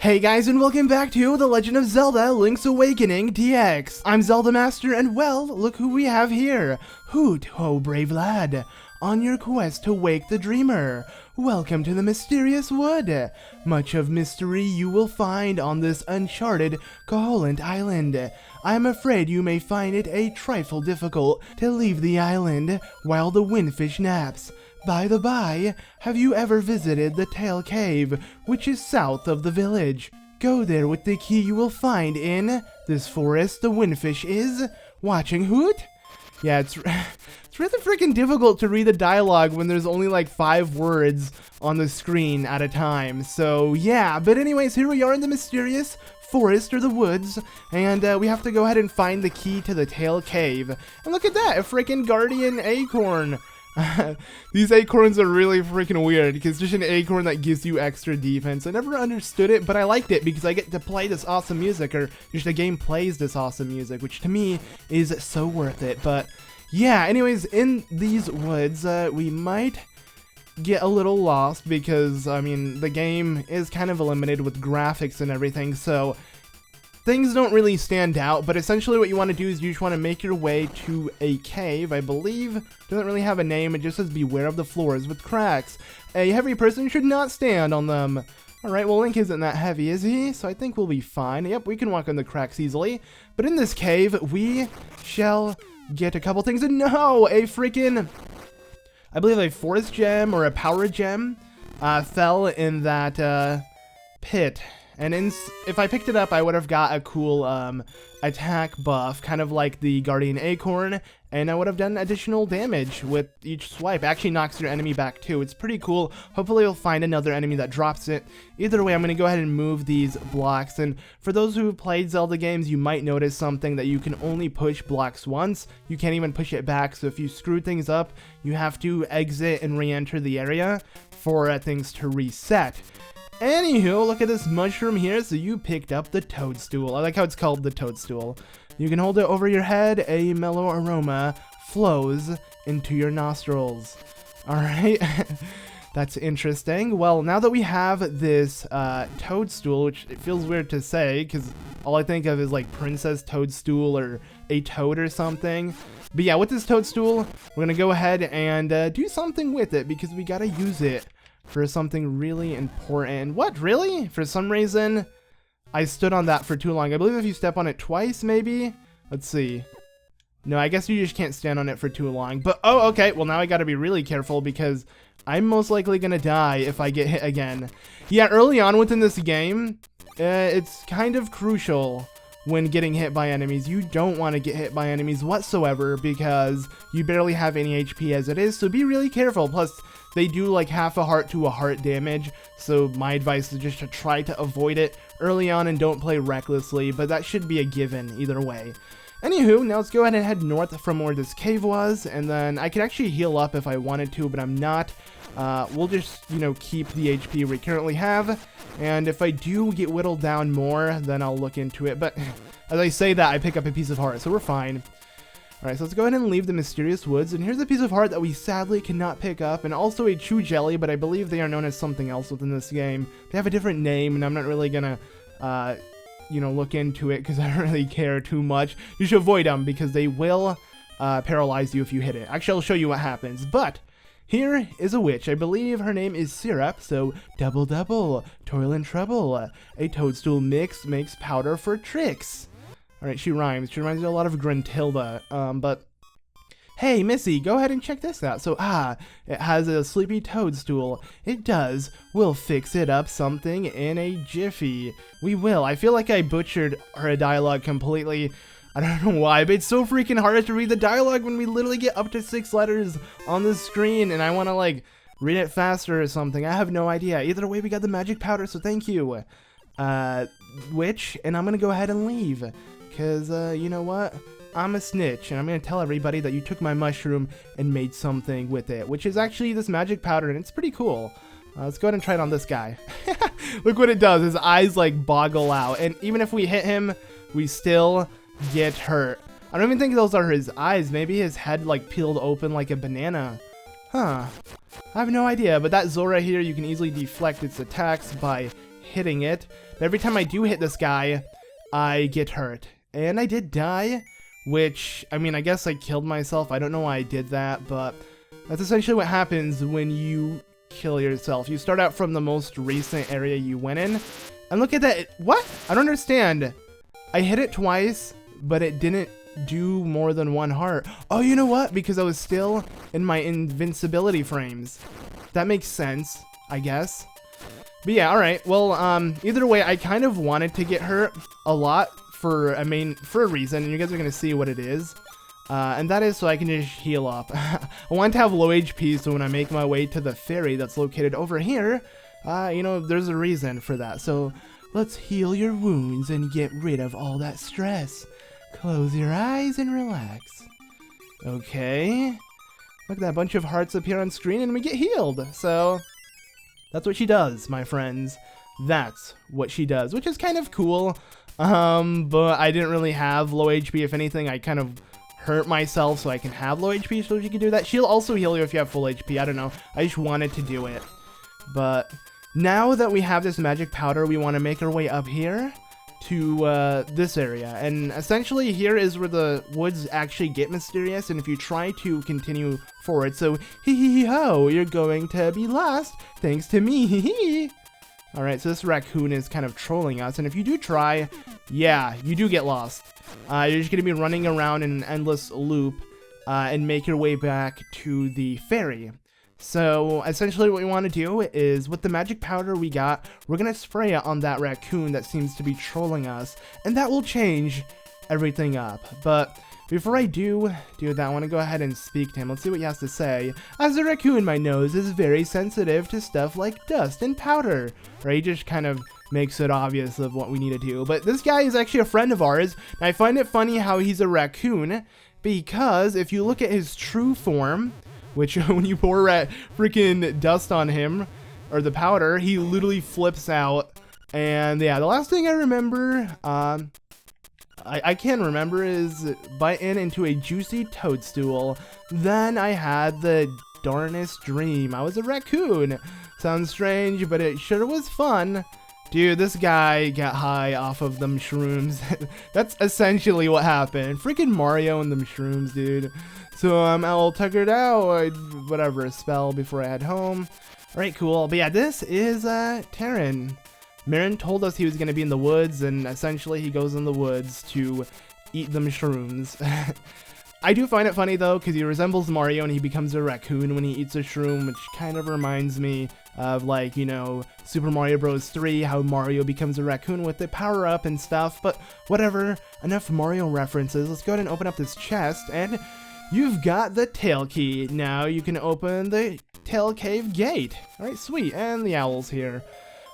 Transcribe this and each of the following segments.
Hey guys, and welcome back to The Legend of Zelda Link's Awakening DX. I'm ZeldaMaster, and well, look who we have here. Hoot, ho brave lad, on your quest to wake the dreamer. Welcome to the mysterious wood. Much of mystery you will find on this uncharted Koholint Island. I'm afraid you may find it a trifle difficult to leave the island while the windfish naps. By the by, have you ever visited the Tail Cave, which is south of the village? Go there with the key you will find in this forest the windfish is watching. Hoot? Yeah, it's really freaking difficult to read the dialogue when there's only like 5 words on the screen at a time. So yeah, but anyways, here we are in the mysterious forest or the woods, and we have to go ahead and find the key to the Tail Cave. And look at that, a freaking guardian acorn. These acorns are really freaking weird because it's just an acorn that gives you extra defense. I never understood it, but I liked it because I get to play this awesome music, or just the game plays this awesome music, which to me is so worth it. But yeah, anyways, in these woods, we might get a little lost because, I mean, the game is kind of limited with graphics and everything, so things don't really stand out, but essentially what you want to do is you just want to make your way to a cave, I believe. Doesn't really have a name, it just says beware of the floors with cracks. A heavy person should not stand on them. Alright, well Link isn't that heavy, is he? So I think we'll be fine. Yep, we can walk on the cracks easily. But in this cave, we shall get a couple things. And no! A freaking, I believe a forest gem or a power gem fell in that pit. And if I picked it up, I would have got a cool attack buff, kind of like the Guardian Acorn, and I would have done additional damage with each swipe. Actually knocks your enemy back too. It's pretty cool. Hopefully you'll find another enemy that drops it. Either way, I'm going to go ahead and move these blocks. And for those who have played Zelda games, you might notice something that you can only push blocks once. You can't even push it back, so if you screw things up, you have to exit and re-enter the area for things to reset. Anywho, look at this mushroom here. So you picked up the Toadstool. I like how it's called the Toadstool. You can hold it over your head. A mellow aroma flows into your nostrils. Alright, that's interesting. Well, now that we have this Toadstool, which it feels weird to say because all I think of is like Princess Toadstool or a toad or something. But yeah, with this Toadstool, we're going to go ahead and do something with it because we got to use it for something really important. What, really? For some reason, I stood on that for too long. I believe if you step on it twice, maybe? Let's see. No, I guess you just can't stand on it for too long. But, oh, okay. Well, now I gotta be really careful because I'm most likely gonna die if I get hit again. Yeah, early on within this game, it's kind of crucial when getting hit by enemies. You don't want to get hit by enemies whatsoever because you barely have any HP as it is, so be really careful. Plus, they do like half a heart to a heart damage, so my advice is just to try to avoid it early on and don't play recklessly, but that should be a given either way. Anywho, now let's go ahead and head north from where this cave was, and then I could actually heal up if I wanted to, but I'm not. We'll just, you know, keep the HP we currently have, and if I do get whittled down more, then I'll look into it, but as I say that, I pick up a piece of heart, so we're fine. Alright, so let's go ahead and leave the mysterious woods, and here's a piece of heart that we sadly cannot pick up, and also a chew jelly, but I believe they are known as something else within this game. They have a different name, and I'm not really gonna, you know, look into it, because I don't really care too much. You should avoid them, because they will paralyze you if you hit it. Actually, I'll show you what happens, but here is a witch. I believe her name is Syrup, so double double, toil and trouble. A toadstool mix makes powder for tricks. Alright, she rhymes. She reminds me a lot of Gruntilda. But hey, Missy, go ahead and check this out. So, it has a sleepy toadstool. It does. We'll fix it up something in a jiffy. We will. I feel like I butchered her dialogue completely. I don't know why, but it's so freaking hard to read the dialogue when we literally get up to 6 letters on the screen, and I want to, like, read it faster or something. I have no idea. Either way, we got the magic powder, so thank you, witch, and I'm gonna go ahead and leave. Because, you know what? I'm a snitch, and I'm going to tell everybody that you took my mushroom and made something with it, which is actually this magic powder, and it's pretty cool. Let's go ahead and try it on this guy. Look what it does. His eyes, like, boggle out, and even if we hit him, we still get hurt. I don't even think those are his eyes. Maybe his head, like, peeled open like a banana. Huh. I have no idea, but that Zora here, you can easily deflect its attacks by hitting it. But every time I do hit this guy, I get hurt. And I did die, which, I mean, I guess I killed myself. I don't know why I did that, but that's essentially what happens when you kill yourself. You start out from the most recent area you went in. And look at that. What? I don't understand. I hit it twice, but it didn't do more than 1 heart. Oh, you know what? Because I was still in my invincibility frames. That makes sense, I guess. But yeah, alright. Well, either way, I kind of wanted to get hurt a lot for a reason, and you guys are going to see what it is. And that is so I can just heal up. I want to have low HP, so when I make my way to the ferry that's located over here, you know, there's a reason for that. So let's heal your wounds and get rid of all that stress. Close your eyes and relax. Okay. Look at that bunch of hearts appear on screen and we get healed. So that's what she does, my friends. That's what she does, which is kind of cool. But I didn't really have low HP. If anything, I kind of hurt myself so I can have low HP, so she can do that. She'll also heal you if you have full HP. I don't know. I just wanted to do it. But now that we have this magic powder, we want to make our way up here to this area. And essentially here is where the woods actually get mysterious. And if you try to continue forward, so hee-hee-ho, you're going to be lost thanks to me, hee-hee. Alright, so this raccoon is kind of trolling us, and if you do try, yeah, you do get lost. You're just going to be running around in an endless loop and make your way back to the ferry. So, essentially what we want to do is, with the magic powder we got, we're going to spray it on that raccoon that seems to be trolling us, and that will change everything up. But before I do that, I want to go ahead and speak to him. Let's see what he has to say. As a raccoon, my nose is very sensitive to stuff like dust and powder. Right? He just kind of makes it obvious of what we need to do. But this guy is actually a friend of ours. And I find it funny how he's a raccoon, because if you look at his true form, which when you pour freaking dust on him, or the powder, he literally flips out. And yeah, the last thing I remember, I can remember, is biting into a juicy toadstool. Then I had the darnest dream. I was a raccoon. Sounds strange, but it sure was fun. Dude, this guy got high off of them shrooms. That's essentially what happened. Freaking Mario and them shrooms, dude. So I'm all tuckered out, whatever, a spell before I head home. Alright, cool. But yeah, this is Terran. Marin told us he was going to be in the woods, and essentially he goes in the woods to eat them shrooms. I do find it funny, though, because he resembles Mario and he becomes a raccoon when he eats a shroom, which kind of reminds me of, like, you know, Super Mario Bros. 3, how Mario becomes a raccoon with the power-up and stuff. But whatever, enough Mario references. Let's go ahead and open up this chest, and you've got the tail key. Now you can open the tail cave gate. Alright, sweet, and the owl's here.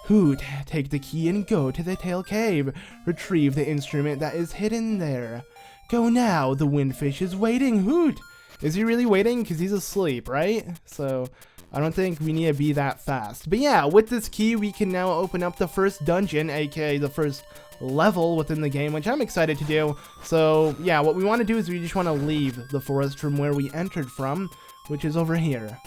Hoot, take the key and go to the tail cave. Retrieve the instrument that is hidden there. Go now, the windfish is waiting. Hoot! Is he really waiting? Because he's asleep, right? So, I don't think we need to be that fast. But yeah, with this key, we can now open up the first dungeon, aka the first level within the game, which I'm excited to do. So, yeah, what we want to do is we just want to leave the forest from where we entered from, which is over here.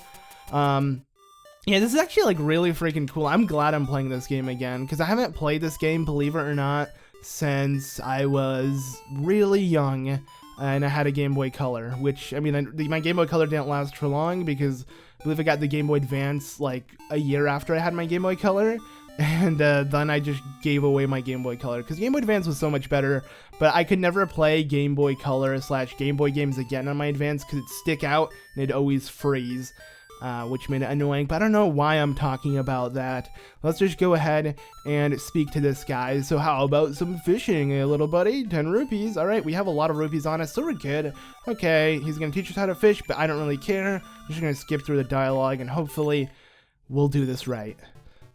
Yeah, this is actually, like, really freaking cool. I'm glad I'm playing this game again, because I haven't played this game, believe it or not, since I was really young, and I had a Game Boy Color, which, I mean, my Game Boy Color didn't last for long, because I believe I got the Game Boy Advance, like, a year after I had my Game Boy Color, and then I just gave away my Game Boy Color, because Game Boy Advance was so much better, but I could never play Game Boy Color / Game Boy games again on my Advance, because it'd stick out, and it'd always freeze. Which made it annoying, but I don't know why I'm talking about that. Let's just go ahead and speak to this guy. So how about some fishing, little buddy? 10 rupees. Alright, we have a lot of rupees on us, so we're good. Okay, he's gonna teach us how to fish, but I don't really care. I'm just gonna skip through the dialogue, and hopefully we'll do this right.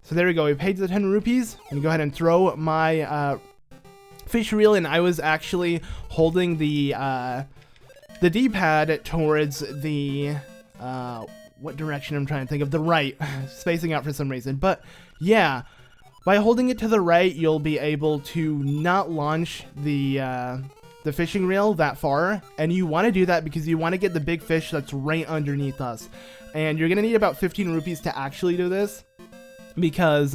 So there we go, we paid the 10 rupees. I'm gonna go ahead and throw my fish reel, and I was actually holding the D-pad towards the what direction I'm trying to think of, the right, spacing out for some reason. But yeah, by holding it to the right, you'll be able to not launch the fishing reel that far, and you want to do that because you want to get the big fish that's right underneath us. And you're gonna need about 15 rupees to actually do this, because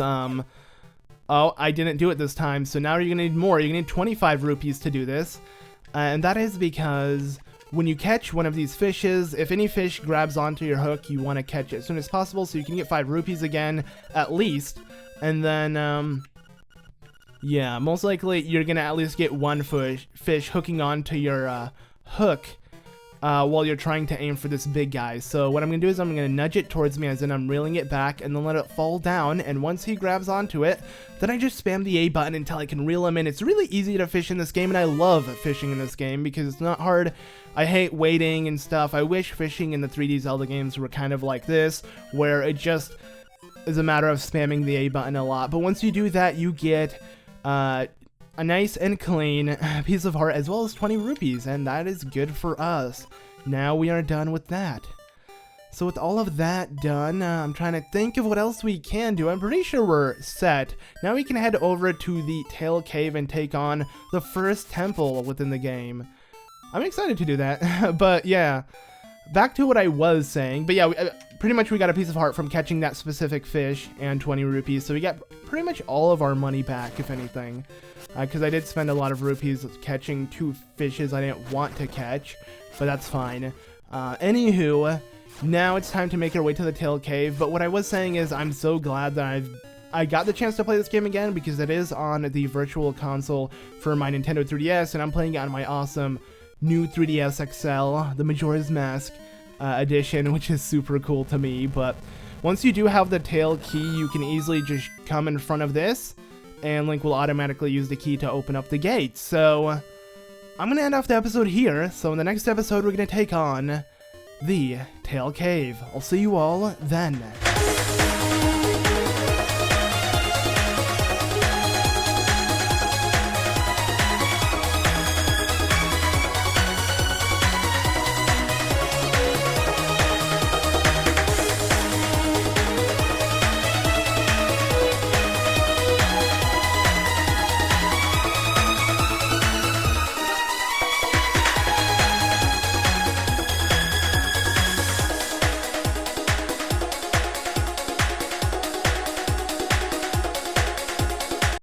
Oh, I didn't do it this time, so now you're gonna need more. You're gonna need 25 rupees to do this. And that is because when you catch one of these fishes, if any fish grabs onto your hook, you want to catch it as soon as possible so you can get 5 rupees again, at least. And then, yeah, most likely you're gonna at least get one fish hooking onto your hook while you're trying to aim for this big guy. So what I'm gonna do is I'm gonna nudge it towards me, as in I'm reeling it back, and then let it fall down. And once he grabs onto it, then I just spam the A button until I can reel him in. It's really easy to fish in this game, and I love fishing in this game because it's not hard. I hate waiting and stuff. I wish fishing in the 3D Zelda games were kind of like this, where it just is a matter of spamming the A button a lot. But once you do that, you get a nice and clean piece of heart as well as 20 rupees, and that is good for us. Now we are done with that. So with all of that done, I'm trying to think of what else we can do. I'm pretty sure we're set. Now we can head over to the Tail Cave and take on the first temple within the game. I'm excited to do that. But yeah, back to what I was saying. But yeah, pretty much we got a piece of heart from catching that specific fish and 20 rupees. So we got pretty much all of our money back, if anything. Because I did spend a lot of rupees catching 2 fishes I didn't want to catch. But that's fine. Anywho, now it's time to make our way to the Tail Cave. But what I was saying is I'm so glad that I got the chance to play this game again, because it is on the virtual console for my Nintendo 3DS, and I'm playing it on my awesome new 3DS XL, the Majora's Mask edition, which is super cool to me. But once you do have the tail key, you can easily just come in front of this, and Link will automatically use the key to open up the gate. So I'm gonna end off the episode here. So in the next episode, we're gonna take on the Tail Cave. I'll see you all then.